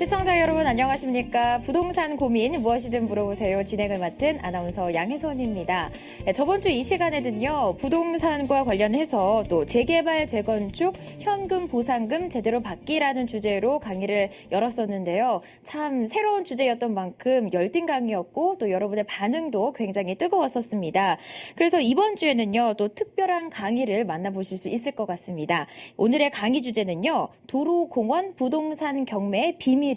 시청자 여러분 안녕하십니까? 부동산 고민 무엇이든 물어보세요. 진행을 맡은 아나운서 양혜선입니다. 저번 주 이 시간에는요. 부동산과 관련해서 또 재개발, 재건축, 현금, 보상금 제대로 받기라는 주제로 강의를 열었었는데요. 참 새로운 주제였던 만큼 열띤 강의였고 또 여러분의 반응도 굉장히 뜨거웠었습니다. 그래서 이번 주에는요. 또 특별한 강의를 만나보실 수 있을 것 같습니다. 오늘의 강의 주제는요. 도로공원 부동산 경매의 비밀입니다.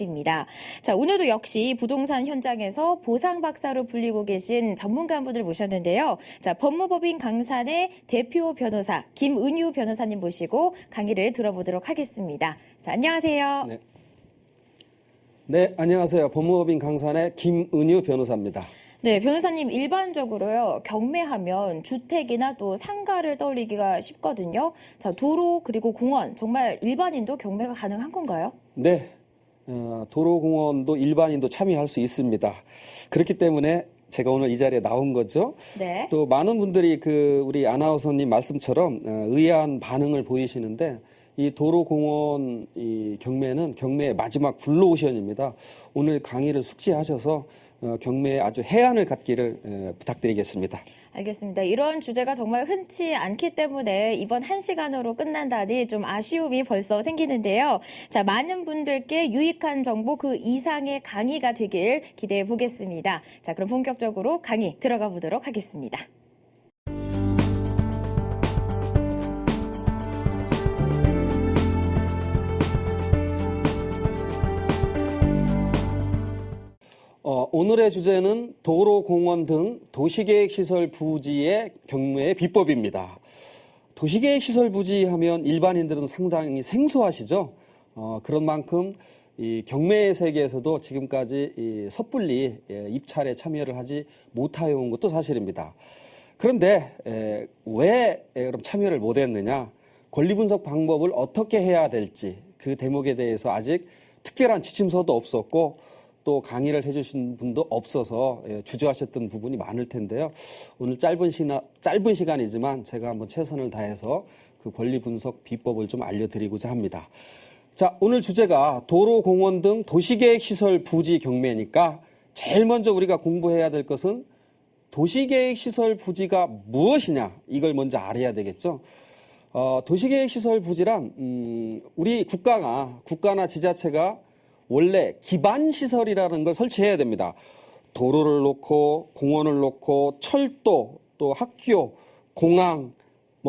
자, 오늘도 역시 부동산 현장에서 보상 박사로 불리고 계신 전문가 한 분을 모셨는데요. 자, 법무법인 강산의 대표 변호사 김은유 변호사님 모시고 강의를 들어보도록 하겠습니다. 자, 안녕하세요. 네, 안녕하세요. 법무법인 강산의 김은유 변호사입니다. 네, 변호사님 일반적으로요. 경매하면 주택이나 또 상가를 떠올리기가 쉽거든요. 자, 도로 그리고 공원 정말 일반인도 경매가 가능한 건가요? 네, 도로공원도 일반인도 참여할 수 있습니다. 그렇기 때문에 제가 오늘 이 자리에 나온 거죠. 네. 또 많은 분들이 우리 아나운서님 말씀처럼 의아한 반응을 보이시는데 이 도로공원 이 경매는 경매의 마지막 블루오션입니다. 오늘 강의를 숙지하셔서 경매에 아주 해안을 갖기를 부탁드리겠습니다. 알겠습니다. 이런 주제가 정말 흔치 않기 때문에 이번 1시간으로 끝난다니 좀 아쉬움이 벌써 생기는데요. 자, 많은 분들께 유익한 정보 그 이상의 강의가 되길 기대해 보겠습니다. 자, 그럼 본격적으로 강의 들어가 보도록 하겠습니다. 오늘의 주제는 도로공원 등 도시계획시설 부지의 경매의 비법입니다. 도시계획시설 부지 하면 일반인들은 상당히 생소하시죠? 그런 만큼 이 경매의 세계에서도 지금까지 섣불리 입찰에 참여를 하지 못하여 온 것도 사실입니다. 그런데 왜 그럼 참여를 못했느냐? 권리분석 방법을 어떻게 해야 될지 그 대목에 대해서 아직 특별한 지침서도 없었고 또 강의를 해주신 분도 없어서 주저하셨던 부분이 많을 텐데요. 오늘 짧은 시간이지만 제가 한번 최선을 다해서 그 권리 분석 비법을 좀 알려드리고자 합니다. 자, 오늘 주제가 도로공원 등 도시계획시설 부지 경매니까 제일 먼저 우리가 공부해야 될 것은 도시계획시설 부지가 무엇이냐 이걸 먼저 알아야 되겠죠. 도시계획시설 부지란 우리 국가나 지자체가 원래 기반시설이라는 걸 설치해야 됩니다. 도로를 놓고 공원을 놓고 철도 또 학교, 공항,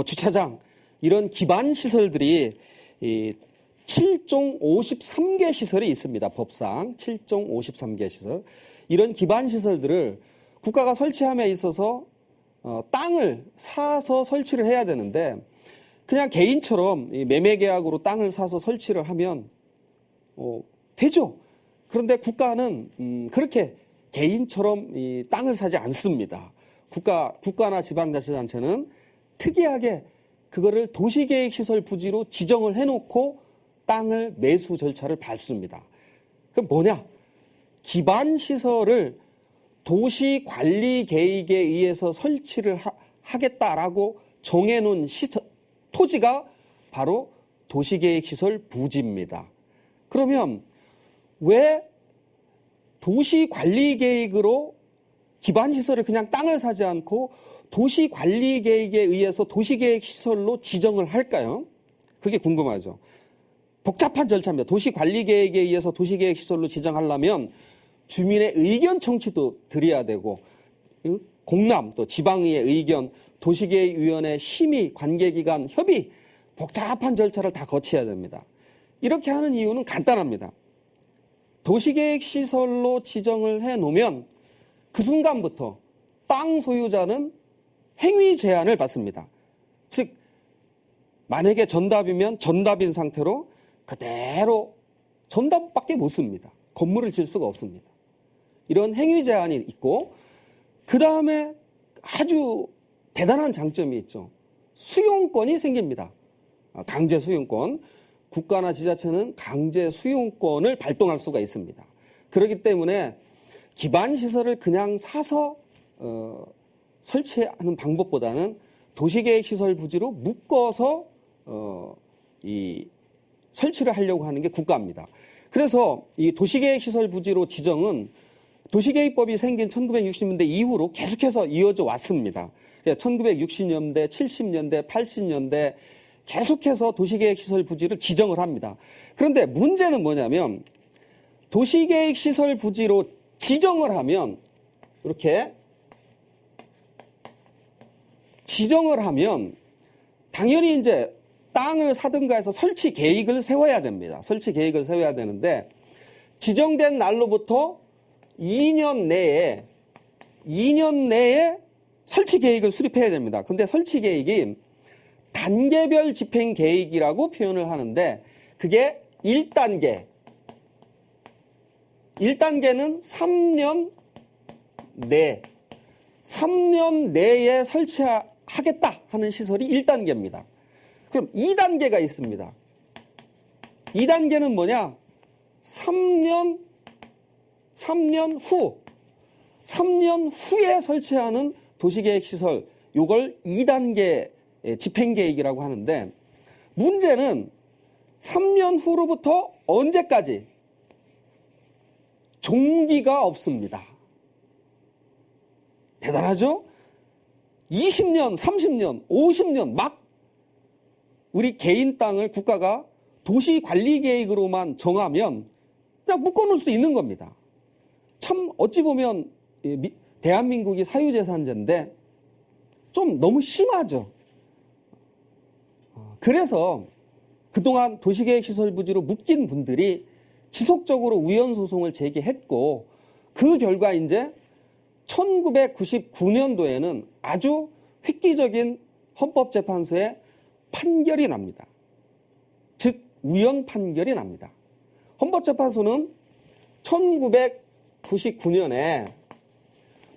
주차장 이런 기반시설들이 7종 53개 시설이 있습니다. 법상 7종 53개 시설. 이런 기반시설들을 국가가 설치함에 있어서 땅을 사서 설치를 해야 되는데 그냥 개인처럼 매매계약으로 땅을 사서 설치를 하면 되죠. 그런데 국가는 그렇게 개인처럼 이 땅을 사지 않습니다. 국가나 지방자치단체는 특이하게 그거를 도시계획시설 부지로 지정을 해놓고 땅을 매수 절차를 밟습니다. 그럼 뭐냐? 기반시설을 도시관리계획에 의해서 설치를 하겠다라고 정해놓은 토지가 바로 도시계획시설 부지입니다. 그러면 왜 도시관리계획으로 기반시설을 그냥 땅을 사지 않고 도시관리계획에 의해서 도시계획시설로 지정을 할까요? 그게 궁금하죠. 복잡한 절차입니다. 도시관리계획에 의해서 도시계획시설로 지정하려면 주민의 의견 청취도 드려야 되고 공람 또 지방의회 의견, 도시계획위원회 심의, 관계기관 협의 복잡한 절차를 다 거쳐야 됩니다. 이렇게 하는 이유는 간단합니다. 도시계획시설로 지정을 해놓으면 그 순간부터 땅 소유자는 행위 제한을 받습니다. 즉 만약에 전답이면 전답인 상태로 그대로 전답밖에 못 씁니다. 건물을 지을 수가 없습니다. 이런 행위 제한이 있고 그 다음에 아주 대단한 장점이 있죠. 수용권이 생깁니다. 강제 수용권. 국가나 지자체는 강제 수용권을 발동할 수가 있습니다. 그렇기 때문에 기반시설을 그냥 사서 설치하는 방법보다는 도시계획시설 부지로 묶어서 이 설치를 하려고 하는 게 국가입니다. 그래서 이 도시계획시설 부지로 지정은 도시계획법이 생긴 1960년대 이후로 계속해서 이어져 왔습니다. 1960년대, 70년대, 80년대 계속해서 도시계획시설 부지를 지정을 합니다. 그런데 문제는 뭐냐면 도시계획시설 부지로 지정을 하면 이렇게 지정을 하면 당연히 이제 땅을 사든가 해서 설치 계획을 세워야 됩니다. 설치 계획을 세워야 되는데 지정된 날로부터 2년 내에 설치 계획을 수립해야 됩니다. 근데 설치 계획이 단계별 집행 계획이라고 표현을 하는데 그게 1단계. 1단계는 3년 내에 설치하겠다 하는 시설이 1단계입니다. 그럼 2단계가 있습니다. 2단계는 뭐냐? 3년 후에 설치하는 도시계획시설, 요걸 2단계 집행계획이라고 하는데 문제는 3년 후로부터 언제까지? 종기가 없습니다. 대단하죠? 20년, 30년, 50년 막 우리 개인 땅을 국가가 도시관리계획으로만 정하면 그냥 묶어놓을 수 있는 겁니다. 참 어찌 보면 대한민국이 사유재산제인데 좀 너무 심하죠. 그래서 그동안 도시계획시설 부지로 묶인 분들이 지속적으로 우연소송을 제기했고 그 결과 이제 1999년도에는 아주 획기적인 헌법재판소의 판결이 납니다. 즉 우연 판결이 납니다. 헌법재판소는 1999년에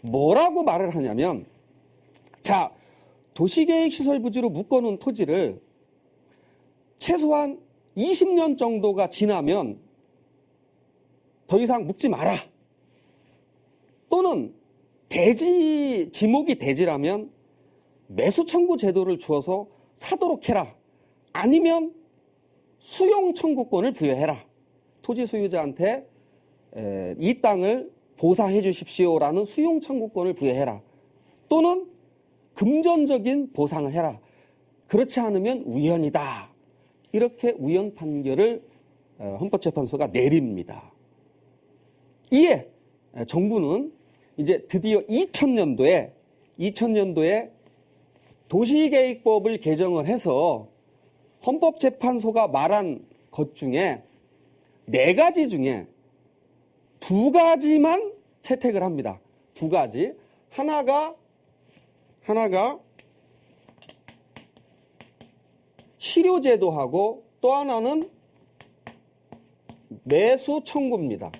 뭐라고 말을 하냐면 자, 도시계획시설 부지로 묶어놓은 토지를 최소한 20년 정도가 지나면 더 이상 묶지 마라. 또는 지목이 대지라면 매수 청구 제도를 주어서 사도록 해라. 아니면 수용 청구권을 부여해라. 토지 소유자한테 이 땅을 보상해 주십시오라는 수용 청구권을 부여해라. 또는 금전적인 보상을 해라. 그렇지 않으면 우연이다. 이렇게 우연 판결을 헌법재판소가 내립니다. 이에 정부는 이제 드디어 2000년도에 도시계획법을 개정을 해서 헌법재판소가 말한 것 중에 4가지 중에 2가지만 채택을 합니다. 2가지. 하나가 실효제도하고 또 하나는 매수 청구입니다.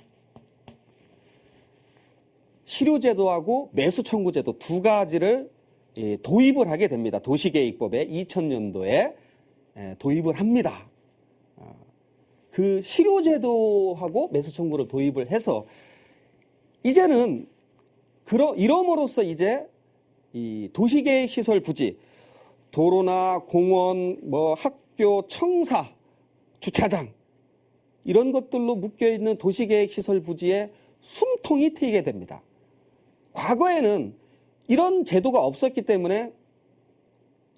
실효제도하고 매수 청구제도 2가지를 도입을 하게 됩니다. 도시계획법에 2000년도에 도입을 합니다. 그 실효제도하고 매수 청구를 도입을 해서 이제는 이럼으로써 이제 이 도시계획시설 부지, 도로나 공원, 학교, 청사, 주차장 이런 것들로 묶여있는 도시계획시설 부지에 숨통이 트이게 됩니다. 과거에는 이런 제도가 없었기 때문에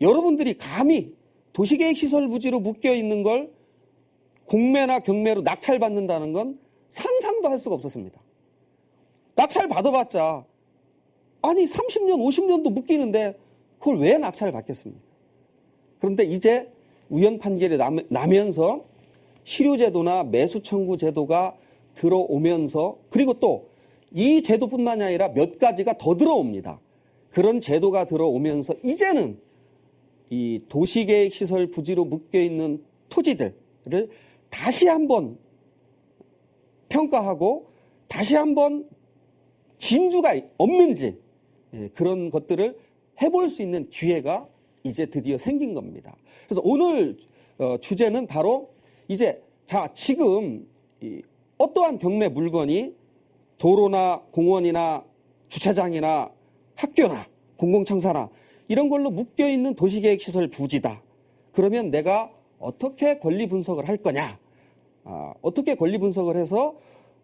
여러분들이 감히 도시계획시설 부지로 묶여있는 걸 공매나 경매로 낙찰받는다는 건 상상도 할 수가 없었습니다. 낙찰 받아봤자 아니 30년, 50년도 묶이는데 그걸 왜 낙찰을 받겠습니까? 그런데 이제 우연 판결이 나면서 실효제도나 매수청구 제도가 들어오면서 그리고 또 이 제도뿐만이 아니라 몇 가지가 더 들어옵니다. 그런 제도가 들어오면서 이제는 이 도시계획시설 부지로 묶여있는 토지들을 다시 한번 평가하고 다시 한번 진주가 없는지 그런 것들을 해볼 수 있는 기회가 이제 드디어 생긴 겁니다. 그래서 오늘 주제는 바로 이제 지금 어떠한 경매 물건이 도로나 공원이나 주차장이나 학교나 공공청사나 이런 걸로 묶여있는 도시계획시설 부지다. 그러면 내가 어떻게 권리 분석을 할 거냐? 어떻게 권리 분석을 해서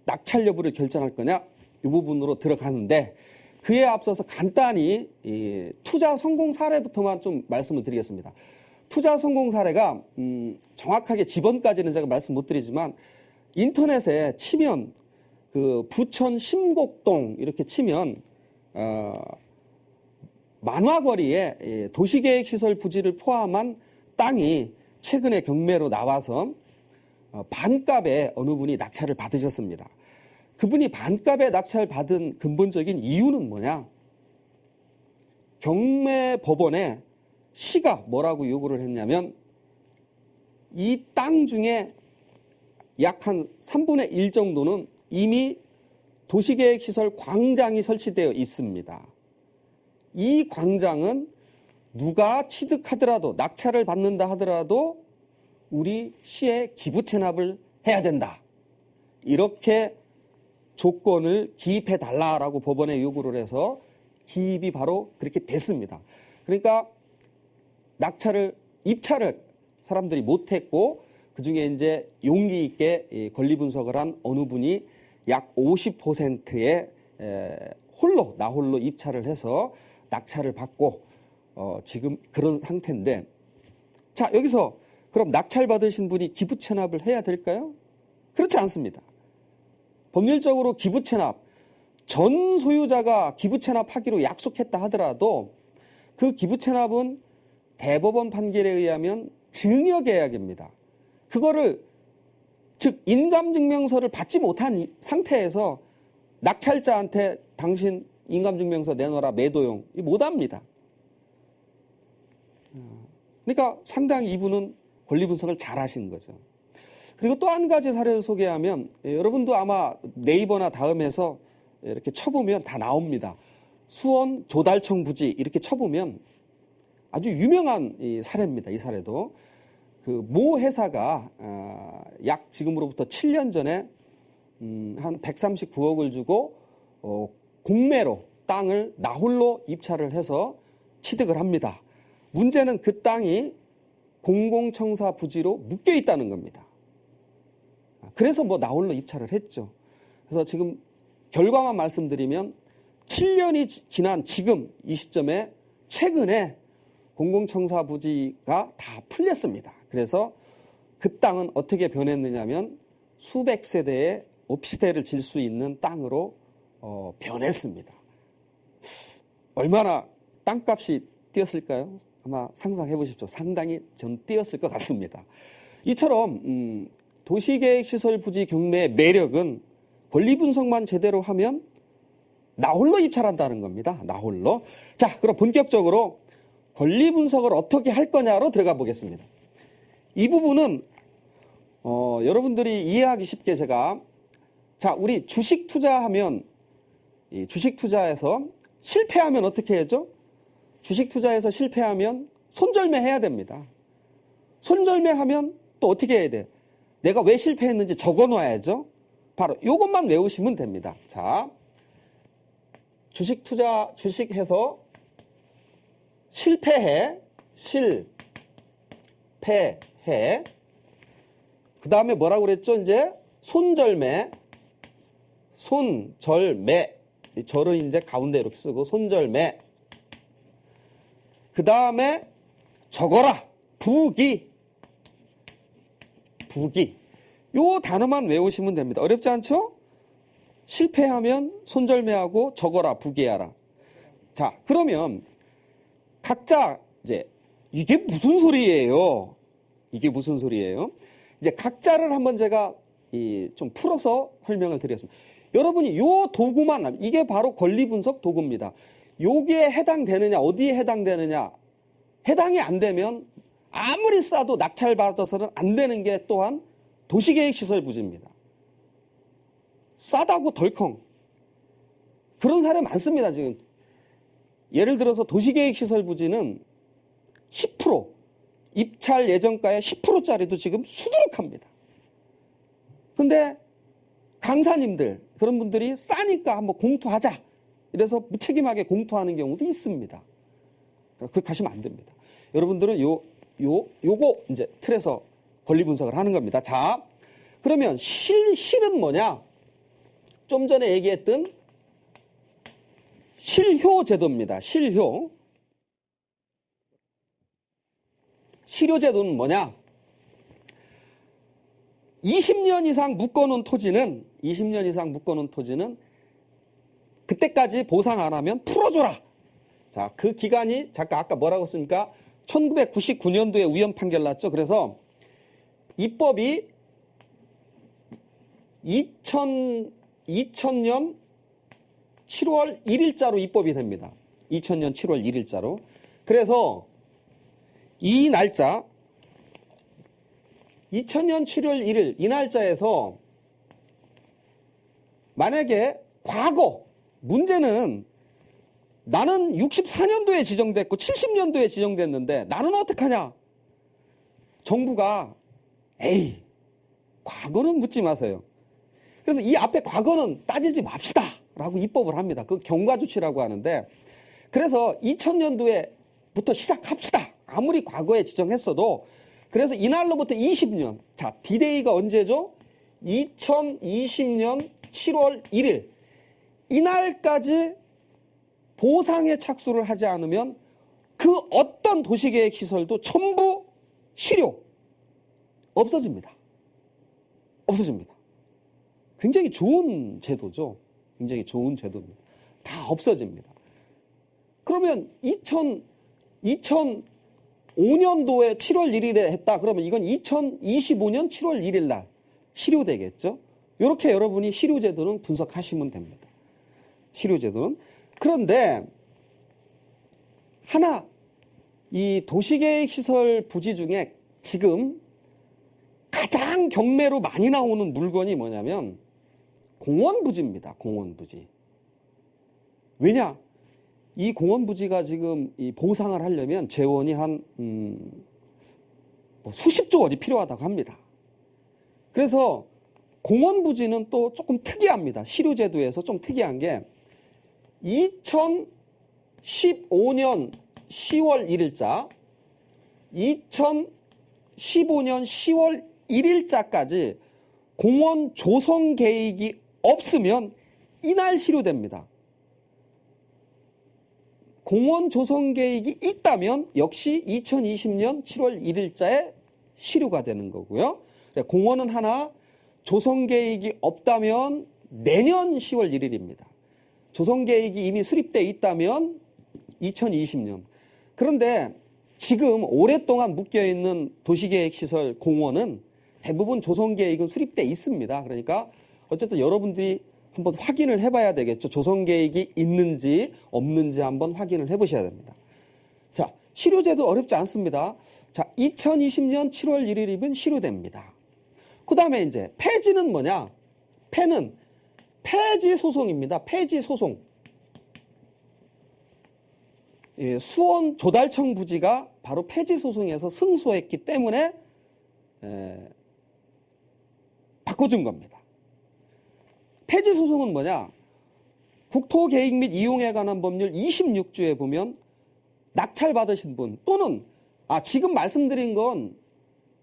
낙찰 여부를 결정할 거냐 이 부분으로 들어가는데 그에 앞서서 간단히 이 투자 성공 사례부터만 좀 말씀을 드리겠습니다. 투자 성공 사례가 정확하게 지번까지는 제가 말씀 못 드리지만 인터넷에 치면 그 부천 심곡동 이렇게 치면 만화거리에 도시계획시설 부지를 포함한 땅이 최근에 경매로 나와서 반값에 어느 분이 낙찰을 받으셨습니다. 그분이 반값에 낙찰 받은 근본적인 이유는 뭐냐? 경매 법원에 시가 뭐라고 요구를 했냐면 이 땅 중에 약 한 3분의 1 정도는 이미 도시계획시설 광장이 설치되어 있습니다. 이 광장은 누가 취득하더라도 낙찰을 받는다 하더라도 우리 시에 기부 체납을 해야 된다. 이렇게 조건을 기입해 달라라고 법원에 요구를 해서 기입이 바로 그렇게 됐습니다. 그러니까 입찰을 사람들이 못했고 그중에 이제 용기 있게 권리 분석을 한 어느 분이 약 50%의 나홀로 입찰을 해서 낙찰을 받고 지금 그런 상태인데 자 여기서 그럼 낙찰 받으신 분이 기부 체납을 해야 될까요? 그렇지 않습니다. 법률적으로 기부 체납 전 소유자가 기부 체납하기로 약속했다 하더라도 그 기부 체납은 대법원 판결에 의하면 증여계약입니다. 그거를 즉 인감증명서를 받지 못한 상태에서 낙찰자한테 당신 인감증명서 내놔라 매도용 못합니다. 그러니까 상당히 이분은 권리 분석을 잘하신 거죠. 그리고 또 한 가지 사례를 소개하면 여러분도 아마 네이버나 다음에서 이렇게 쳐보면 다 나옵니다. 수원 조달청 부지 이렇게 쳐보면 아주 유명한 이 사례입니다. 이 사례도 그 모 회사가 약 지금으로부터 7년 전에 한 139억을 주고 공매로 땅을 나홀로 입찰을 해서 취득을 합니다. 문제는 그 땅이 공공청사 부지로 묶여 있다는 겁니다. 그래서 나홀로 입찰을 했죠. 그래서 지금 결과만 말씀드리면 7년이 지난 지금 이 시점에 최근에 공공청사 부지가 다 풀렸습니다. 그래서 그 땅은 어떻게 변했느냐면 수백 세대의 오피스텔을 질 수 있는 땅으로 변했습니다. 얼마나 땅값이 뛰었을까요? 아마 상상해 보십시오. 상당히 전 뛰었을 것 같습니다. 이처럼 도시계획시설 부지 경매의 매력은 권리 분석만 제대로 하면 나홀로 입찰한다는 겁니다. 나홀로. 자, 그럼 본격적으로 권리 분석을 어떻게 할 거냐로 들어가 보겠습니다. 이 부분은 여러분들이 이해하기 쉽게 제가 우리 주식 투자하면 이 주식 투자에서 실패하면 어떻게 해야죠? 주식 투자에서 실패하면 손절매해야 됩니다. 손절매하면 또 어떻게 해야 돼? 내가 왜 실패했는지 적어놔야죠. 바로 이것만 외우시면 됩니다. 자, 주식해서 실패해. 그 다음에 뭐라고 그랬죠? 이제 손절매. 절은 이제 가운데 이렇게 쓰고 손절매. 그 다음에 적어라. 부기. 요 단어만 외우시면 됩니다. 어렵지 않죠? 실패하면 손절매하고 적어라. 부기하라. 자, 그러면 각자 이게 무슨 소리예요? 이제 각자를 한번 제가 좀 풀어서 설명을 드리겠습니다. 여러분이 요 도구만 이게 바로 권리 분석 도구입니다. 여기에 해당되느냐, 어디에 해당되느냐, 해당이 안 되면 아무리 싸도 낙찰 받아서는 안 되는 게 또한 도시계획시설 부지입니다. 싸다고 덜컹. 그런 사례 많습니다, 지금. 예를 들어서 도시계획시설 부지는 10%, 입찰 예정가의 10%짜리도 지금 수두룩합니다. 근데 강사님들, 그런 분들이 싸니까 한번 공투하자. 이래서 무책임하게 공투하는 경우도 있습니다. 그렇게 하시면 안 됩니다. 여러분들은 요거 이제 틀에서 권리 분석을 하는 겁니다. 자, 그러면 실은 뭐냐? 좀 전에 얘기했던 실효제도입니다. 실효제도는 뭐냐? 20년 이상 묶어놓은 토지는 그때까지 보상 안 하면 풀어줘라. 자, 그 기간이 잠깐 아까 뭐라고 했습니까? 1999년도에 우연 판결 났죠. 그래서 입법이 2000년 7월 1일자로 입법이 됩니다. 2000년 7월 1일자로. 그래서 이 날짜 2000년 7월 1일 이 날짜에서 만약에 과거 문제는 나는 64년도에 지정됐고 70년도에 지정됐는데 나는 어떡하냐? 정부가 에이 과거는 묻지 마세요. 그래서 이 앞에 과거는 따지지 맙시다 라고 입법을 합니다. 그 경과조치라고 하는데 그래서 2000년도에부터 시작합시다. 아무리 과거에 지정했어도 그래서 이날로부터 20년 자 디데이가 언제죠? 2020년 7월 1일 이날까지 보상에 착수를 하지 않으면 그 어떤 도시계획 시설도 전부 실효 없어집니다. 굉장히 좋은 제도죠. 굉장히 좋은 제도입니다. 다 없어집니다. 그러면 2005년도에 7월 1일에 했다. 그러면 이건 2025년 7월 1일 날 실효되겠죠. 이렇게 여러분이 실효제도는 분석하시면 됩니다. 실효제도는. 그런데 하나 이 도시계획시설 부지 중에 지금 가장 경매로 많이 나오는 물건이 뭐냐면 공원부지입니다. 공원부지. 왜냐? 이 공원부지가 지금 이 보상을 하려면 재원이 한 수십조 원이 필요하다고 합니다. 그래서 공원부지는 또 조금 특이합니다. 실효제도에서 좀 특이한 게 2015년 10월 1일자, 2015년 10월 1일자까지 공원 조성 계획이 없으면 이날 실효됩니다. 공원 조성 계획이 있다면 역시 2020년 7월 1일자에 실효가 되는 거고요. 공원은 하나, 조성 계획이 없다면 내년 10월 1일입니다. 조성 계획이 이미 수립되어 있다면 2020년. 그런데 지금 오랫동안 묶여있는 도시계획시설 공원은 대부분 조성 계획은 수립되어 있습니다. 그러니까 어쨌든 여러분들이 한번 확인을 해봐야 되겠죠. 조성 계획이 있는지 없는지 한번 확인을 해보셔야 됩니다. 자, 실효제도 어렵지 않습니다. 자, 2020년 7월 1일이면 실효됩니다. 그 다음에 이제 폐지는 뭐냐? 폐는 폐지 소송입니다. 폐지 소송. 예, 수원 조달청 부지가 바로 폐지 소송에서 승소했기 때문에 바꿔준 겁니다. 폐지 소송은 뭐냐? 국토계획 및 이용에 관한 법률 26조에 보면 낙찰 받으신 분 또는 지금 말씀드린 건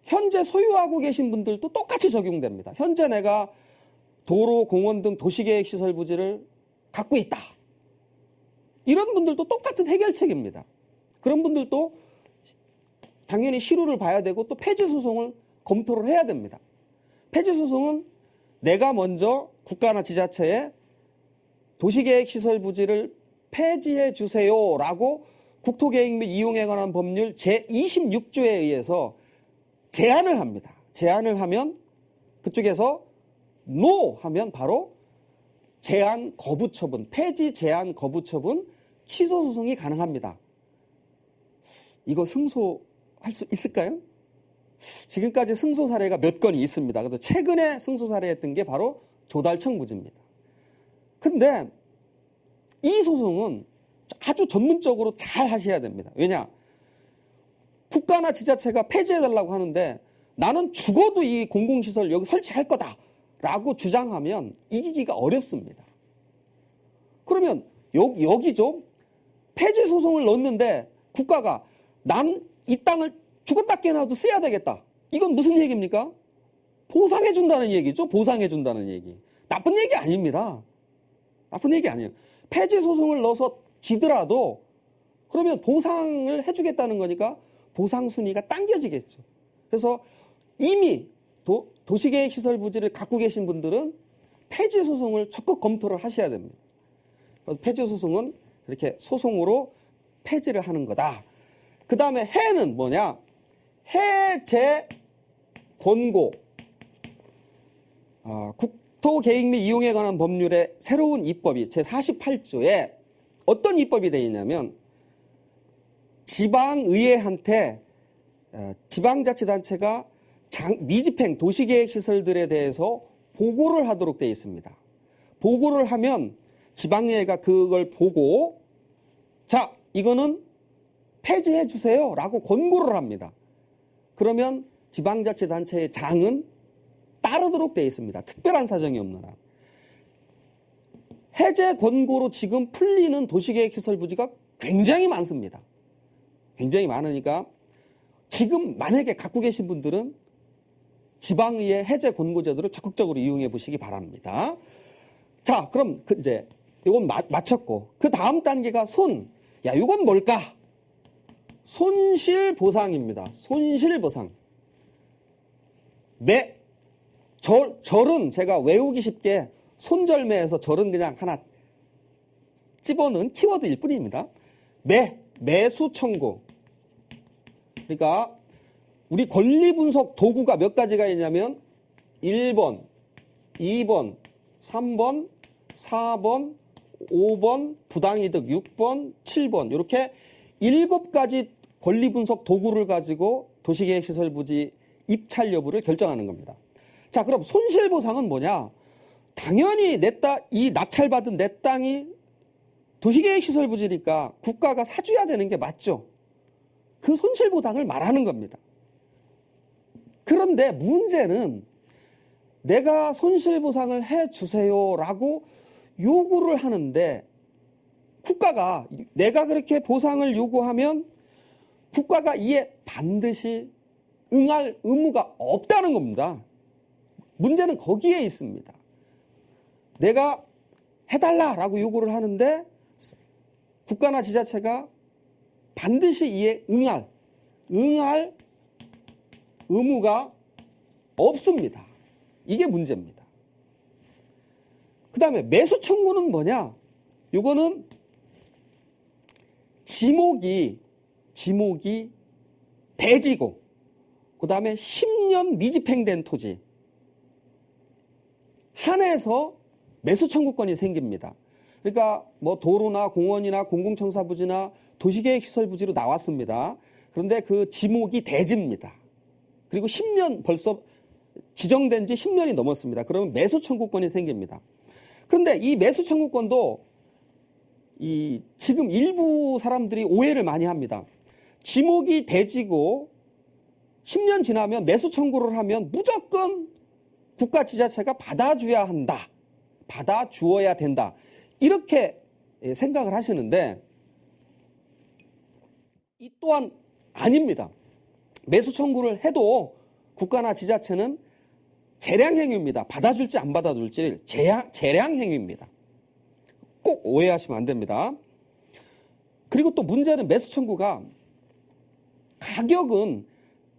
현재 소유하고 계신 분들도 똑같이 적용됩니다. 현재 내가 도로, 공원 등 도시계획시설 부지를 갖고 있다. 이런 분들도 똑같은 해결책입니다. 그런 분들도 당연히 실효를 봐야 되고 또 폐지소송을 검토를 해야 됩니다. 폐지소송은 내가 먼저 국가나 지자체에 도시계획시설 부지를 폐지해 주세요라고 국토계획 및 이용에 관한 법률 제26조에 의해서 제안을 합니다. 제안을 하면 그쪽에서 NO 하면 바로 제한 거부 처분, 폐지 제한 거부 처분, 취소 소송이 가능합니다. 이거 승소할 수 있을까요? 지금까지 승소 사례가 몇 건이 있습니다. 그래서 최근에 승소 사례했던 게 바로 조달청 부지입니다. 근데 이 소송은 아주 전문적으로 잘 하셔야 됩니다. 왜냐? 국가나 지자체가 폐지해달라고 하는데 나는 죽어도 이 공공시설 여기 설치할 거다라고 주장하면 이기기가 어렵습니다. 그러면 여기죠. 폐지 소송을 넣었는데 국가가 나는 이 땅을 죽었다 깨나도 써야 되겠다. 이건 무슨 얘기입니까? 보상해준다는 얘기죠. 보상해준다는 얘기. 나쁜 얘기 아닙니다. 나쁜 얘기 아니에요. 폐지 소송을 넣어서 지더라도 그러면 보상을 해주겠다는 거니까 보상 순위가 당겨지겠죠. 그래서 이미 도시계획 시설 부지를 갖고 계신 분들은 폐지 소송을 적극 검토를 하셔야 됩니다. 폐지 소송은 이렇게 소송으로 폐지를 하는 거다. 그 다음에 해는 뭐냐? 해제 권고. 국토계획 및 이용에 관한 법률의 새로운 입법이 제48조에 어떤 입법이 되어 있냐면 지방의회한테 지방자치단체가 미집행 도시계획시설들에 대해서 보고를 하도록 되어 있습니다. 보고를 하면 지방의회가 그걸 보고 자, 이거는 폐지해 주세요 라고 권고를 합니다. 그러면 지방자치단체의 장은 따르도록 되어 있습니다. 특별한 사정이 없는 한. 해제 권고로 지금 풀리는 도시계획시설 부지가 굉장히 많습니다. 굉장히 많으니까 지금 만약에 갖고 계신 분들은 지방의회 해제 권고 제도를 적극적으로 이용해 보시기 바랍니다. 자, 그럼 이제 이건 마쳤고 그 다음 단계가 야, 이건 뭘까? 손실보상입니다. 손실보상. 절은 제가 외우기 쉽게 손절매에서 절은 그냥 하나 집어넣은 키워드일 뿐입니다. 매수 청구. 그러니까 우리 권리분석 도구가 몇 가지가 있냐면 1번, 2번, 3번, 4번, 5번, 부당이득 6번, 7번 이렇게 7가지 권리분석 도구를 가지고 도시계획시설 부지 입찰 여부를 결정하는 겁니다. 자, 그럼 손실보상은 뭐냐? 당연히 이 낙찰받은 내 땅이 도시계획시설 부지니까 국가가 사줘야 되는 게 맞죠. 그 손실보상을 말하는 겁니다. 그런데 문제는 내가 손실보상을 해주세요라고 요구를 하는데 국가가 내가 그렇게 보상을 요구하면 국가가 이에 반드시 응할 의무가 없다는 겁니다. 문제는 거기에 있습니다. 내가 해달라라고 요구를 하는데 국가나 지자체가 반드시 이에 응할 의무가 없습니다. 이게 문제입니다. 그 다음에 매수 청구는 뭐냐? 요거는 지목이 대지고 그 다음에 10년 미집행된 토지 한해서 매수 청구권이 생깁니다. 그러니까 뭐 도로나 공원이나 공공청사 부지나 도시계획 시설 부지로 나왔습니다. 그런데 그 지목이 대지입니다. 그리고 10년 벌써 지정된 지 10년이 넘었습니다. 그러면 매수 청구권이 생깁니다. 그런데 이 매수 청구권도 지금 일부 사람들이 오해를 많이 합니다. 지목이 대지고 10년 지나면 매수 청구를 하면 무조건 국가 지자체가 받아줘야 한다. 받아주어야 된다. 이렇게 생각을 하시는데 이 또한 아닙니다. 매수 청구를 해도 국가나 지자체는 재량행위입니다. 받아줄지 안 받아줄지 재량행위입니다. 꼭 오해하시면 안 됩니다. 그리고 또 문제는 매수 청구가 가격은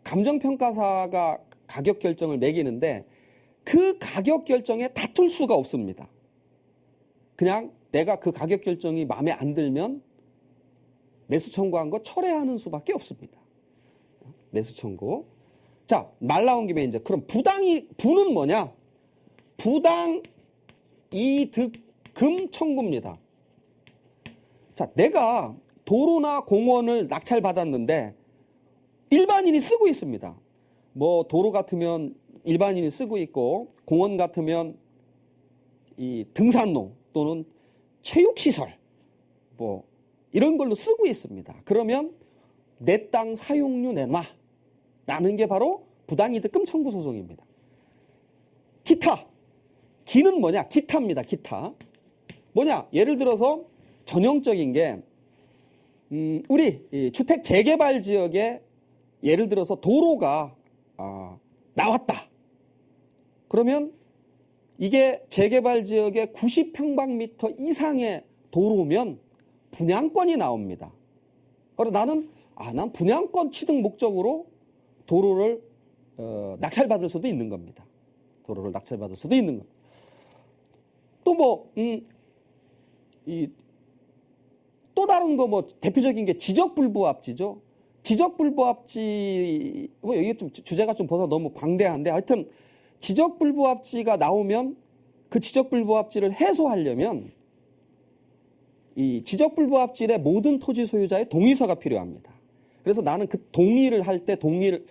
감정평가사가 가격 결정을 매기는데 그 가격 결정에 다툴 수가 없습니다. 그냥 내가 그 가격 결정이 마음에 안 들면 매수 청구한 거 철회하는 수밖에 없습니다. 매수 청구. 자, 말 나온 김에 이제 그럼 부는 뭐냐? 부당 이득금 청구입니다. 자, 내가 도로나 공원을 낙찰받았는데 일반인이 쓰고 있습니다. 뭐 도로 같으면 일반인이 쓰고 있고 공원 같으면 이 등산로 또는 체육시설 뭐 이런 걸로 쓰고 있습니다. 그러면 내 땅 사용료 내놔 라는 게 바로 부당이득금 청구 소송입니다. 기는 뭐냐? 기타입니다. 기타. 뭐냐? 예를 들어서 전형적인 게 우리 이 주택 재개발 지역에 예를 들어서 도로가 나왔다. 그러면 이게 재개발 지역의 90평방미터 이상의 도로면 분양권이 나옵니다. 그래서 난 분양권 취득 목적으로 도로를 낙찰받을 수도 있는 겁니다. 도로를 낙찰받을 수도 있는 겁니다. 또 또 다른 거 대표적인 게 지적불부합지죠. 지적불부합지, 이게 좀 주제가 좀 벌써 너무 광대한데 하여튼 지적불부합지가 나오면 그 지적불부합지를 해소하려면 이 지적불부합지의 모든 토지 소유자의 동의서가 필요합니다. 그래서 나는 그 동의를 할 때 동의를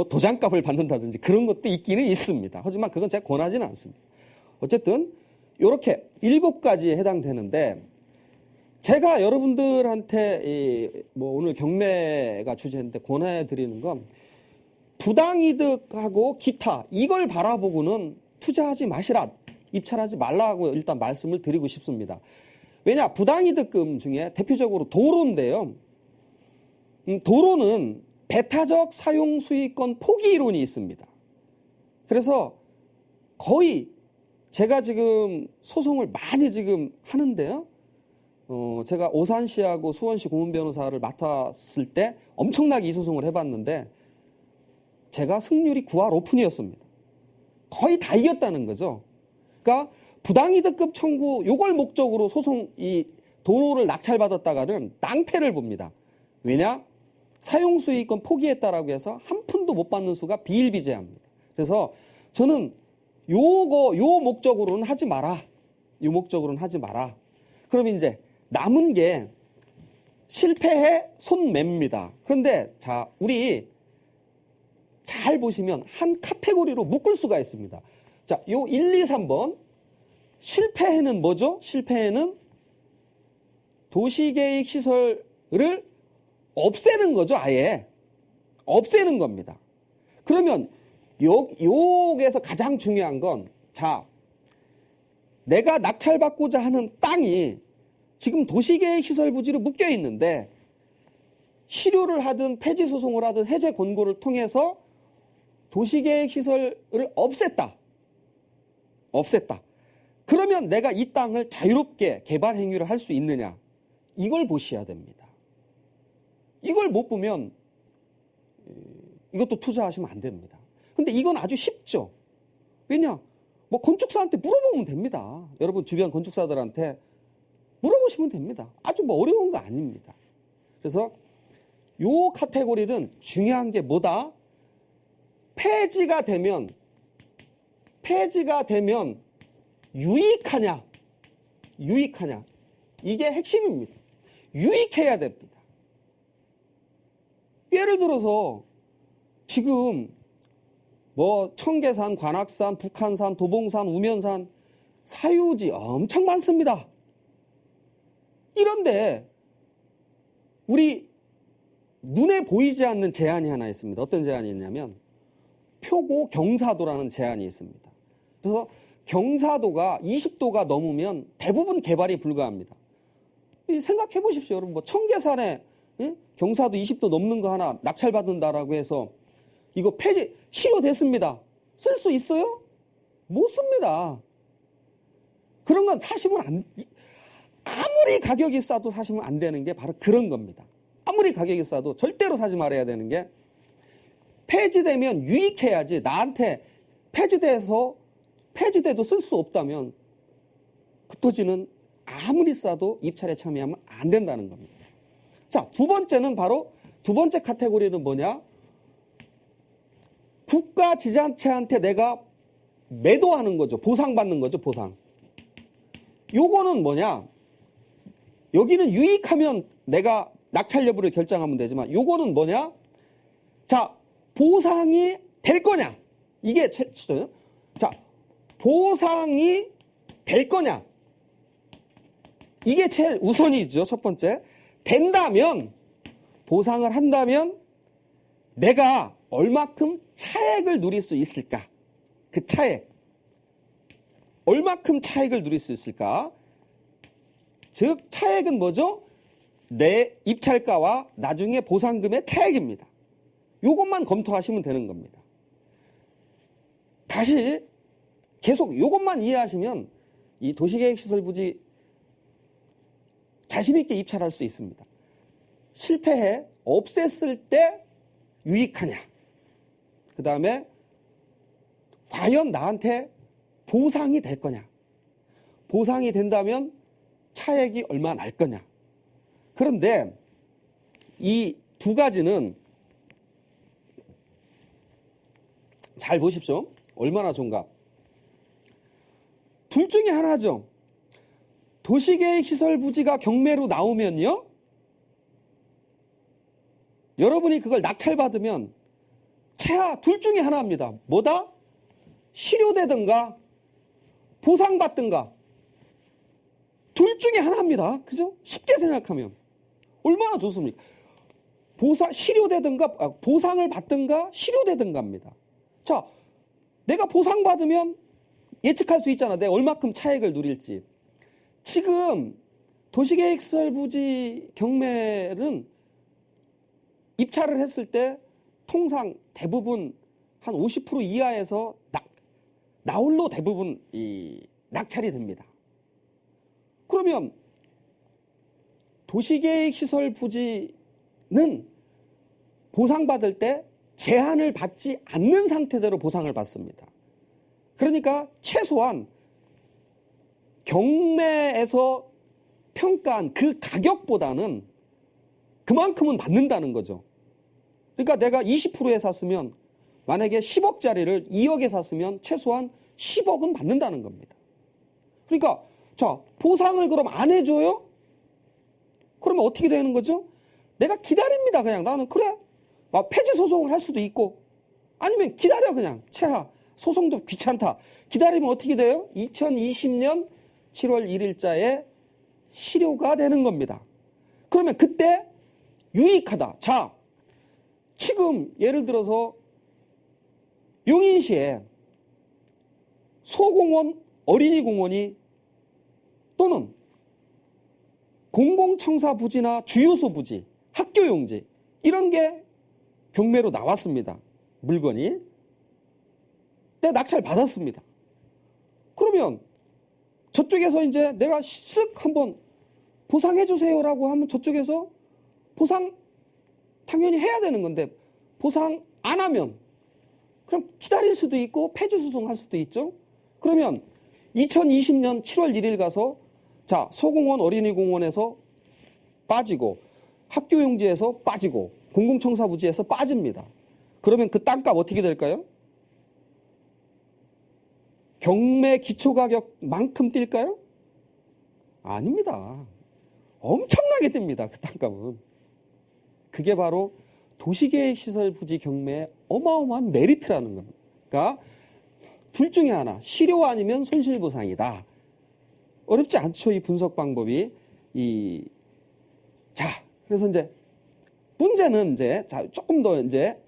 도장값을 받는다든지 그런 것도 있기는 있습니다. 하지만 그건 제가 권하지는 않습니다. 어쨌든 이렇게 7가지에 해당되는데 제가 여러분들한테 오늘 경매가 주제인데 권해드리는 건 부당이득하고 기타 이걸 바라보고는 투자하지 마시라, 입찰하지 말라고 일단 말씀을 드리고 싶습니다. 왜냐, 부당이득금 중에 대표적으로 도로인데요. 도로는 배타적 사용 수익권 포기 이론이 있습니다. 그래서 거의 제가 지금 소송을 많이 지금 하는데요. 제가 오산시하고 수원시 고문 변호사를 맡았을 때 엄청나게 이 소송을 해봤는데 제가 승률이 9할 오픈이었습니다. 거의 다 이겼다는 거죠. 그러니까 부당이득급 청구 요걸 목적으로 이 도로를 낙찰받았다가는 낭패를 봅니다. 왜냐? 사용수익권 포기했다라고 해서 한 푼도 못 받는 수가 비일비재합니다. 그래서 저는 요 목적으로는 하지 마라. 요 목적으로는 하지 마라. 그럼 이제 남은 게 실패해 손맵니다. 그런데 자, 우리 잘 보시면 한 카테고리로 묶을 수가 있습니다. 자, 요 1, 2, 3번 실패해는 뭐죠? 실패해는 도시계획 시설을 없애는 거죠. 아예 없애는 겁니다. 그러면 여기에서 가장 중요한 건, 자, 내가 낙찰받고자 하는 땅이 지금 도시계획 시설 부지로 묶여 있는데 실효를 하든 폐지 소송을 하든 해제 권고를 통해서 도시계획 시설을 없앴다. 그러면 내가 이 땅을 자유롭게 개발 행위를 할 수 있느냐? 이걸 보셔야 됩니다. 이걸 못 보면 이것도 투자하시면 안 됩니다. 근데 이건 아주 쉽죠. 왜냐? 건축사한테 물어보면 됩니다. 여러분 주변 건축사들한테 물어보시면 됩니다. 아주 어려운 거 아닙니다. 그래서 요 카테고리는 중요한 게 뭐다? 폐지가 되면 유익하냐? 이게 핵심입니다. 유익해야 됩니다. 예를 들어서 지금 청계산, 관악산, 북한산, 도봉산, 우면산 사유지 엄청 많습니다. 이런데 우리 눈에 보이지 않는 제한이 하나 있습니다. 어떤 제한이 있냐면 표고 경사도라는 제한이 있습니다. 그래서 경사도가 20도가 넘으면 대부분 개발이 불가합니다. 생각해 보십시오. 여러분 청계산에 경사도 20도 넘는 거 하나 낙찰받는다라고 해서 이거 폐지 실효됐습니다. 쓸 수 있어요? 못 씁니다. 그런 건 사시면 아무리 가격이 싸도 사시면 안 되는 게 바로 그런 겁니다. 아무리 가격이 싸도 절대로 사지 말아야 되는 게 폐지되면 유익해야지. 나한테 폐지돼도 쓸 수 없다면 그 토지는 아무리 싸도 입찰에 참여하면 안 된다는 겁니다. 자, 두 번째 카테고리는 뭐냐? 국가 지자체한테 내가 매도하는 거죠. 보상받는 거죠. 보상. 요거는 뭐냐? 여기는 유익하면 내가 낙찰 여부를 결정하면 되지만 요거는 뭐냐? 자, 보상이 될 거냐? 이게 자, 보상이 될 거냐? 이게 제일 우선이죠. 첫 번째. 된다면, 보상을 한다면 내가 얼마큼 차액을 누릴 수 있을까? 그 차액. 얼마큼 차액을 누릴 수 있을까? 즉 차액은 뭐죠? 내 입찰가와 나중에 보상금의 차액입니다. 이것만 검토하시면 되는 겁니다. 다시 계속 이것만 이해하시면 이 도시계획시설 부지 자신 있게 입찰할 수 있습니다. 실패해 없앴을 때 유익하냐. 그 다음에 과연 나한테 보상이 될 거냐. 보상이 된다면 차액이 얼마 날 거냐. 그런데 이 두 가지는 잘 보십시오. 얼마나 좋은가. 둘 중에 하나죠. 도시계획시설 부지가 경매로 나오면요. 여러분이 그걸 낙찰받으면 최하 둘 중에 하나입니다. 뭐다? 실효되든가 보상받든가. 둘 중에 하나입니다. 그죠? 쉽게 생각하면. 얼마나 좋습니까? 실효되든가, 보상을 받든가, 실효되든가입니다. 자, 내가 보상받으면 예측할 수 있잖아. 내가 얼마큼 차액을 누릴지. 지금 도시계획시설 부지 경매는 입찰을 했을 때 통상 대부분 한 50% 이하에서 나홀로 대부분 낙찰이 됩니다. 그러면 도시계획시설 부지는 보상받을 때 제한을 받지 않는 상태대로 보상을 받습니다. 그러니까 최소한 경매에서 평가한 그 가격보다는 그만큼은 받는다는 거죠. 그러니까 내가 20%에 샀으면 만약에 10억짜리를 2억에 샀으면 최소한 10억은 받는다는 겁니다. 그러니까 자, 보상을 그럼 안 해줘요? 그러면 어떻게 되는 거죠? 내가 기다립니다. 그냥 나는 그래. 폐지 소송을 할 수도 있고 아니면 기다려 그냥 최하. 소송도 귀찮다. 기다리면 어떻게 돼요? 2020년 7월 1일자에 실효가 되는 겁니다. 그러면 그때 유익하다. 자, 지금 예를 들어서 용인시에 소공원, 어린이공원이 또는 공공청사 부지나 주유소 부지, 학교용지 이런 게 경매로 나왔습니다. 물건이. 때 낙찰 받았습니다. 그러면 저쪽에서 이제 내가 쓱 한번 보상해 주세요라고 하면 저쪽에서 보상 당연히 해야 되는 건데 보상 안 하면 그럼 기다릴 수도 있고 폐지 소송할 수도 있죠. 그러면 2020년 7월 1일 가서 자, 소공원 어린이공원에서 빠지고 학교용지에서 빠지고 공공청사부지에서 빠집니다. 그러면 그 땅값 어떻게 될까요? 경매 기초가격만큼 뛸까요? 아닙니다. 엄청나게 뜁니다. 그 땅값은. 그게 바로 도시계획시설 부지 경매의 어마어마한 메리트라는 겁니다. 그러니까 둘 중에 하나, 실효 아니면 손실보상이다. 어렵지 않죠, 이 분석 방법이. 자, 그래서 이제 문제는 이제 조금 더 이제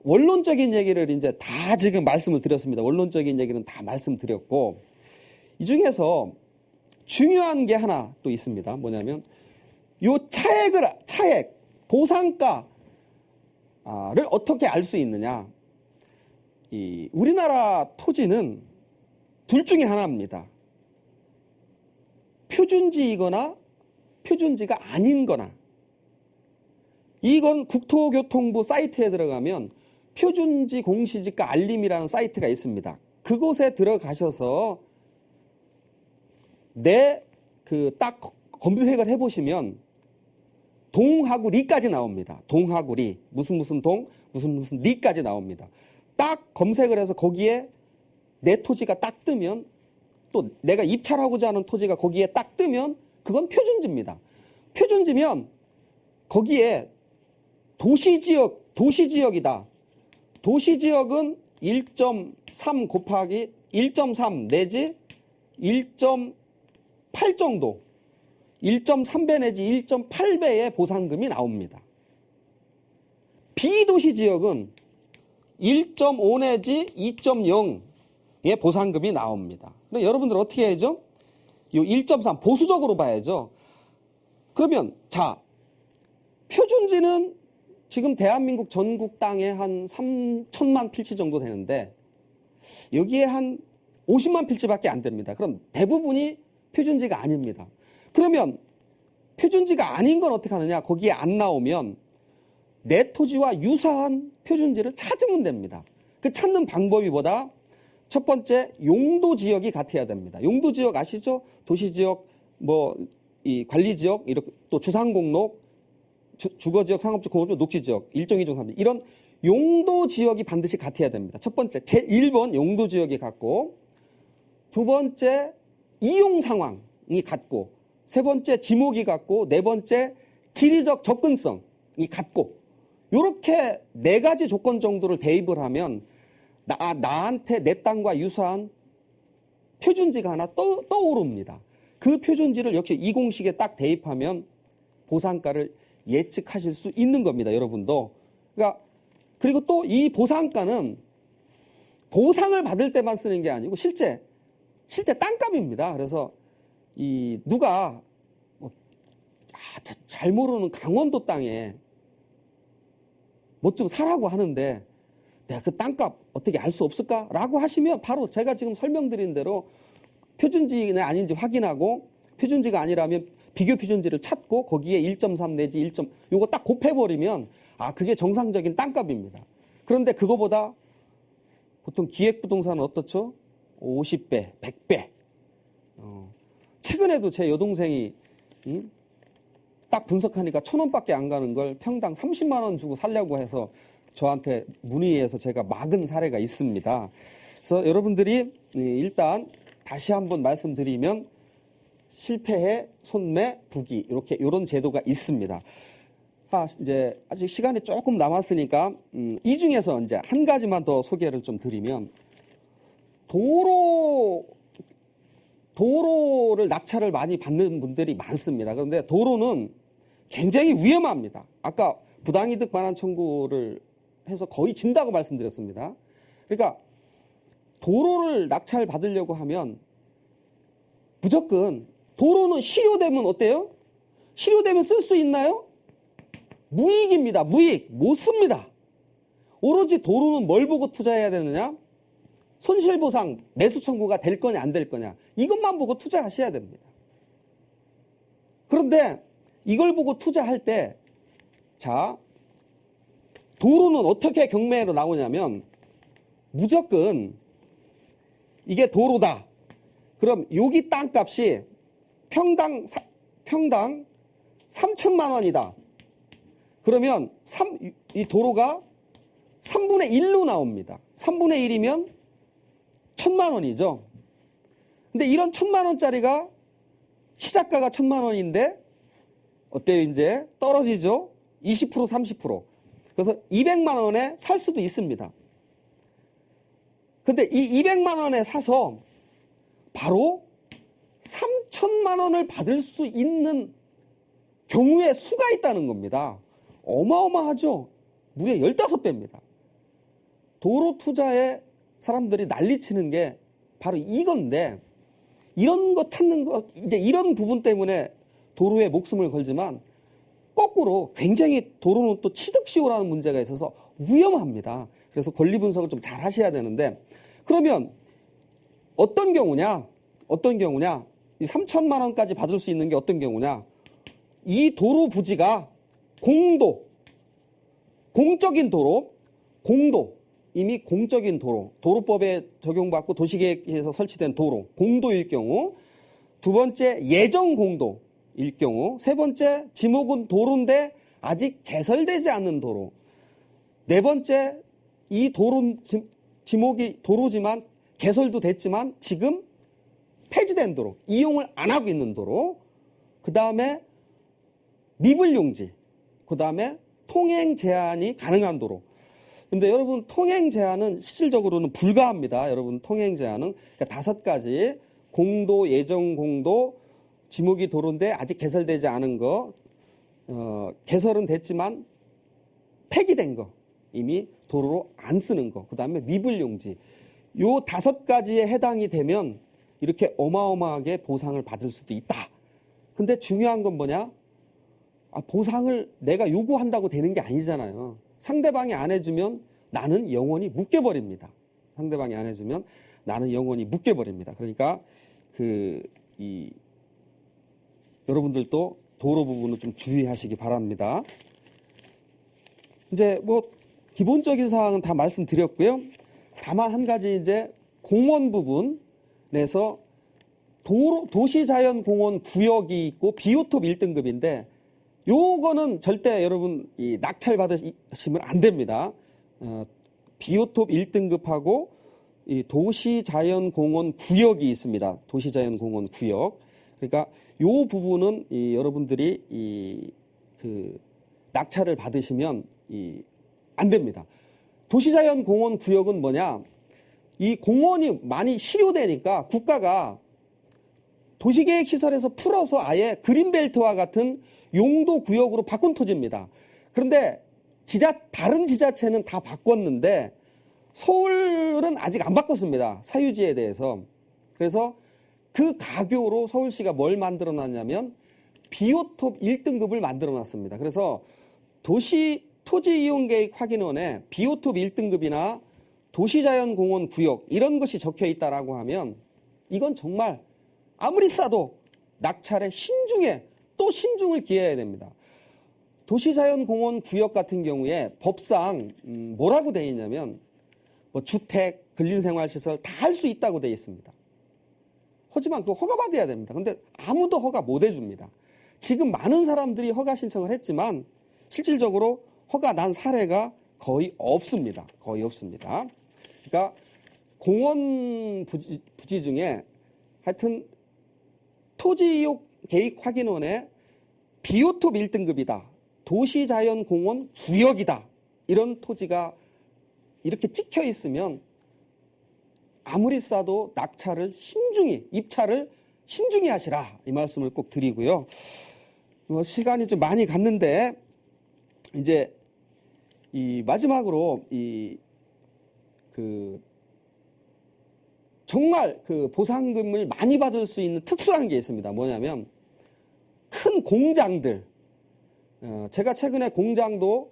원론적인 얘기를 이제 다 지금 말씀을 드렸습니다. 원론적인 얘기는 다 말씀드렸고, 이 중에서 중요한 게 하나 또 있습니다. 뭐냐면, 요 차액, 보상가를 어떻게 알 수 있느냐. 우리나라 토지는 둘 중에 하나입니다. 표준지이거나 표준지가 아닌 거나. 이건 국토교통부 사이트에 들어가면 표준지 공시지가 알림이라는 사이트가 있습니다. 그곳에 들어가셔서 딱 검색을 해보시면 동하고 리까지 나옵니다. 동하고 리, 무슨 동, 무슨 리까지 나옵니다. 딱 검색을 해서 거기에 내 토지가 딱 뜨면 또 내가 입찰하고자 하는 토지가 거기에 딱 뜨면 그건 표준지입니다. 표준지면 거기에 도시지역이다. 도시지역은 1.3 곱하기 1.3 내지 1.8 정도, 1.3배 내지 1.8배의 보상금이 나옵니다. 비도시지역은 1.5 내지 2.0의 보상금이 나옵니다. 근데 여러분들 어떻게 해야죠? 이 1.3 보수적으로 봐야죠. 그러면 자, 표준지는 지금 대한민국 전국 땅에 한 3천만 필지 정도 되는데 여기에 한 50만 필지밖에 안 됩니다. 그럼 대부분이 표준지가 아닙니다. 그러면 표준지가 아닌 건 어떻게 하느냐? 거기에 안 나오면 내 토지와 유사한 표준지를 찾으면 됩니다. 그 찾는 방법이 뭐다? 첫 번째, 용도 지역이 같아야 됩니다. 용도 지역 아시죠? 도시 지역, 이 관리 지역, 이렇게 또 주상공록, 주거 지역, 상업지역, 공업지역, 녹지 지역, 1종, 2종, 3종 이런 용도 지역이 반드시 같아야 됩니다. 첫 번째, 제1번 용도 지역이 같고, 두 번째, 이용 상황이 같고, 세 번째, 지목이 같고, 네 번째, 지리적 접근성이 같고, 이렇게 네 가지 조건 정도를 대입을 하면 나한테 내 땅과 유사한 표준지가 하나 떠오릅니다. 그 표준지를 역시 이 공식에 딱 대입하면 보상가를 예측하실 수 있는 겁니다. 여러분도. 그러니까 그리고 또 이 보상가는 보상을 받을 때만 쓰는 게 아니고 실제 땅값입니다. 그래서 누가 잘 모르는 강원도 땅에 뭐 좀 사라고 하는데 내가 그 땅값 어떻게 알 수 없을까라고 하시면 바로 제가 지금 설명드린 대로 표준지는 아닌지 확인하고 표준지가 아니라면 비교 표준지를 찾고 거기에 1.3 내지 1점 요거 딱 곱해버리면 그게 정상적인 땅값입니다. 그런데 그거보다 보통 기획부동산은 어떻죠? 50배, 100배. 최근에도 제 여동생이 딱 분석하니까 1,000원밖에 안 가는 걸 평당 30만 원 주고 살려고 해서 저한테 문의해서 제가 막은 사례가 있습니다. 그래서 여러분들이 일단 다시 한번 말씀드리면 실패해, 손매, 부기 이런 제도가 있습니다. 이제 아직 시간이 조금 남았으니까 이 중에서 이제 한 가지만 더 소개를 좀 드리면 도로를 낙찰을 많이 받는 분들이 많습니다. 그런데 도로는 굉장히 위험합니다. 아까 부당이득 반환 청구를 해서 거의 진다고 말씀드렸습니다. 그러니까 도로를 낙찰 받으려고 하면 무조건 도로는 실효되면 어때요? 실효되면 쓸 수 있나요? 무이익입니다. 무이익. 못 씁니다. 오로지 도로는 뭘 보고 투자해야 되느냐? 손실보상, 매수 청구가 될 거냐 안 될 거냐 이것만 보고 투자하셔야 됩니다. 그런데 이걸 보고 투자할 때 도로는 어떻게 경매로 나오냐면 무조건 이게 도로다. 그럼 여기 땅값이 평당 3천만 원이다. 그러면 이 도로가 3분의 1로 나옵니다. 3분의 1이면 1,000만 원이죠. 근데 이런 1,000만 원짜리가 시작가가 1,000만 원인데 어때요? 이제 떨어지죠. 20% 30%. 그래서 200만 원에 살 수도 있습니다. 근데 이 200만 원에 사서 바로 3,000만 원을 받을 수 있는 경우의 수가 있다는 겁니다. 어마어마하죠. 무려 15배입니다. 도로 투자에 사람들이 난리치는 게 바로 이건데 이런 거 찾는 거 이제 이런 부분 때문에 도로에 목숨을 걸지만 거꾸로 굉장히 도로는 또 취득시효라는 문제가 있어서 위험합니다. 그래서 권리 분석을 좀 잘 하셔야 되는데 그러면 어떤 경우냐? 이 3천만 원까지 받을 수 있는 게 어떤 경우냐? 이 도로 부지가 공적인 도로, 이미 공적인 도로법에 적용받고 도시계획에서 설치된 도로, 공도일 경우, 두 번째 예정 공도일 경우, 세 번째 지목은 도로인데 아직 개설되지 않는 도로, 네 번째 이 지목이 도로지만 개설도 됐지만 지금 폐지된 도로, 이용을 안 하고 있는 도로, 그 다음에 미불용지, 그 다음에 통행 제한이 가능한 도로. 근데 여러분 통행 제한은 실질적으로는 불가합니다. 여러분 통행 제한은 그러니까 5가지 공도, 예정 공도, 지목이 도로인데 아직 개설되지 않은 거, 개설은 됐지만 폐기된 거, 이미 도로로 안 쓰는 거, 그 다음에 미불용지. 요 5가지에 해당이 되면 이렇게 어마어마하게 보상을 받을 수도 있다. 근데 중요한 건 뭐냐? 보상을 내가 요구한다고 되는 게 아니잖아요. 상대방이 안 해주면 나는 영원히 묶여버립니다. 상대방이 안 해주면 나는 영원히 묶여버립니다. 그러니까 여러분들도 도로 부분은 좀 주의하시기 바랍니다. 이제 뭐 기본적인 사항은 다 말씀드렸고요. 다만 한 가지 이제 공원 부분에서 도시자연공원 구역이 있고 비오톱 1등급인데 요거는 절대 여러분 이 낙찰 받으시면 안 됩니다. 비오톱 1등급하고 이 도시자연공원 구역이 있습니다. 도시자연공원 구역. 그러니까 요 부분은 여러분들이 낙찰을 받으시면 안 됩니다. 도시자연공원 구역은 뭐냐? 이 공원이 많이 실효되니까 국가가 도시계획 시설에서 풀어서 아예 그린벨트와 같은 용도 구역으로 바꾼 토지입니다. 그런데 다른 지자체는 다 바꿨는데 서울은 아직 안 바꿨습니다. 사유지에 대해서. 그래서 그 가교로 서울시가 뭘 만들어 놨냐면 비오톱 1등급을 만들어 놨습니다. 그래서 토지이용계획 확인원에 비오톱 1등급이나 도시자연공원 구역 이런 것이 적혀 있다라고 하면 이건 정말 아무리 싸도 낙찰에 또 신중을 기해야 됩니다. 도시자연공원 구역 같은 경우에 법상 뭐라고 되어 있냐면 뭐 주택, 근린생활시설 다 할 수 있다고 되어 있습니다. 하지만 그거 허가받아야 됩니다. 근데 아무도 허가 못 해줍니다. 지금 많은 사람들이 허가 신청을 했지만 실질적으로 허가 난 사례가 거의 없습니다. 거의 없습니다. 그러니까 공원 부지 중에 하여튼 토지이용 계획 확인원에 비오톱 1등급이다. 도시자연공원 구역이다. 이런 토지가 이렇게 찍혀 있으면 아무리 싸도 입찰을 신중히 하시라. 이 말씀을 꼭 드리고요. 시간이 좀 많이 갔는데 이제 마지막으로 정말 보상금을 많이 받을 수 있는 특수한 게 있습니다. 뭐냐면 큰 공장들. 제가 최근에 공장도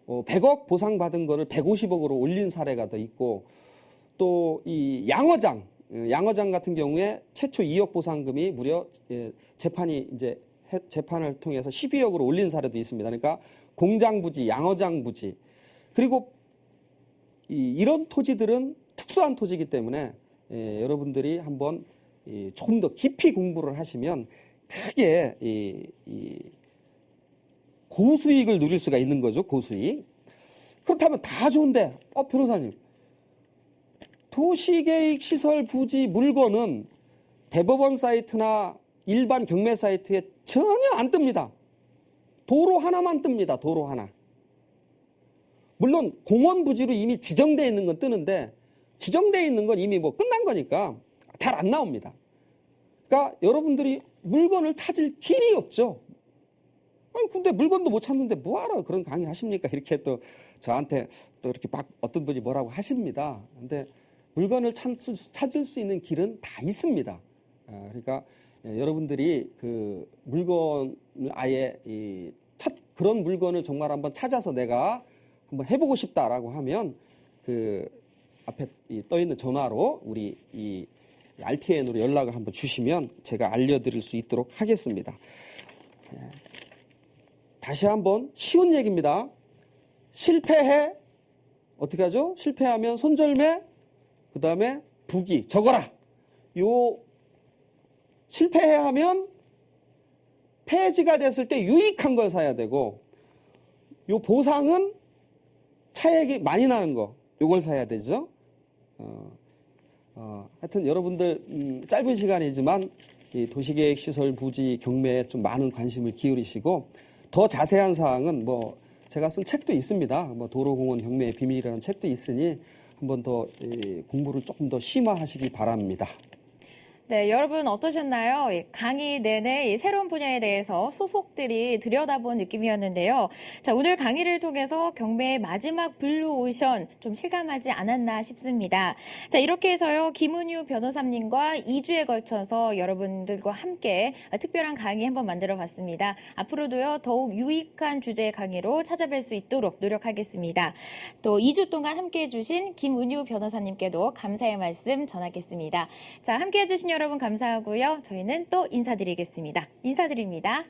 100억 보상받은 거를 150억으로 올린 사례가 더 있고 또 이 양어장 같은 경우에 최초 2억 보상금이 무려 재판을 통해서 12억으로 올린 사례도 있습니다. 그러니까 공장 부지, 양어장 부지 그리고 이런 토지들은 특수한 토지이기 때문에 여러분들이 한번 조금 더 깊이 공부를 하시면 크게 고수익을 누릴 수가 있는 거죠. 고수익. 그렇다면 다 좋은데 변호사님 도시계획 시설 부지 물건은 대법원 사이트나 일반 경매 사이트에 전혀 안 뜹니다. 도로 하나만 뜹니다. 도로 하나. 물론 공원 부지로 이미 지정되어 있는 건 뜨는데 지정되어 있는 건 이미 뭐 끝난 거니까 잘 안 나옵니다. 그러니까 여러분들이 물건을 찾을 길이 없죠. 아니 근데 물건도 못 찾는데 뭐하러 그런 강의 하십니까? 이렇게 또 저한테 또 이렇게 막 어떤 분이 뭐라고 하십니다. 근데 물건을 찾을 수 있는 길은 다 있습니다. 그러니까 여러분들이 그 물건을 아예 그런 물건을 정말 한번 찾아서 내가 한번 해보고 싶다라고 하면 그 앞에 떠 있는 전화로 우리 이 RTN으로 연락을 한번 주시면 제가 알려드릴 수 있도록 하겠습니다. 다시 한번 쉬운 얘기입니다. 실패해 어떻게 하죠? 실패하면 손절매 그 다음에 부기 적어라. 실패해 하면 폐지가 됐을 때 유익한 걸 사야 되고 요 보상은 차액이 많이 나는 거 요걸 사야 되죠. 하여튼 여러분들 짧은 시간이지만 이 도시계획 시설 부지 경매에 좀 많은 관심을 기울이시고 더 자세한 사항은 뭐 제가 쓴 책도 있습니다. 뭐 도로공원 경매의 비밀이라는 책도 있으니 한번 더 공부를 조금 더 심화하시기 바랍니다. 네, 여러분 어떠셨나요? 강의 내내 이 새로운 분야에 대해서 소속들이 들여다본 느낌이었는데요. 자, 오늘 강의를 통해서 경매의 마지막 블루오션 좀 실감하지 않았나 싶습니다. 자, 이렇게 해서요, 김은유 변호사님과 2주에 걸쳐서 여러분들과 함께 특별한 강의 한번 만들어 봤습니다. 앞으로도요, 더욱 유익한 주제의 강의로 찾아뵐 수 있도록 노력하겠습니다. 또 2주 동안 함께 해주신 김은유 변호사님께도 감사의 말씀 전하겠습니다. 자, 함께 해주신 여러분 감사하고요. 저희는 또 인사드리겠습니다. 인사드립니다.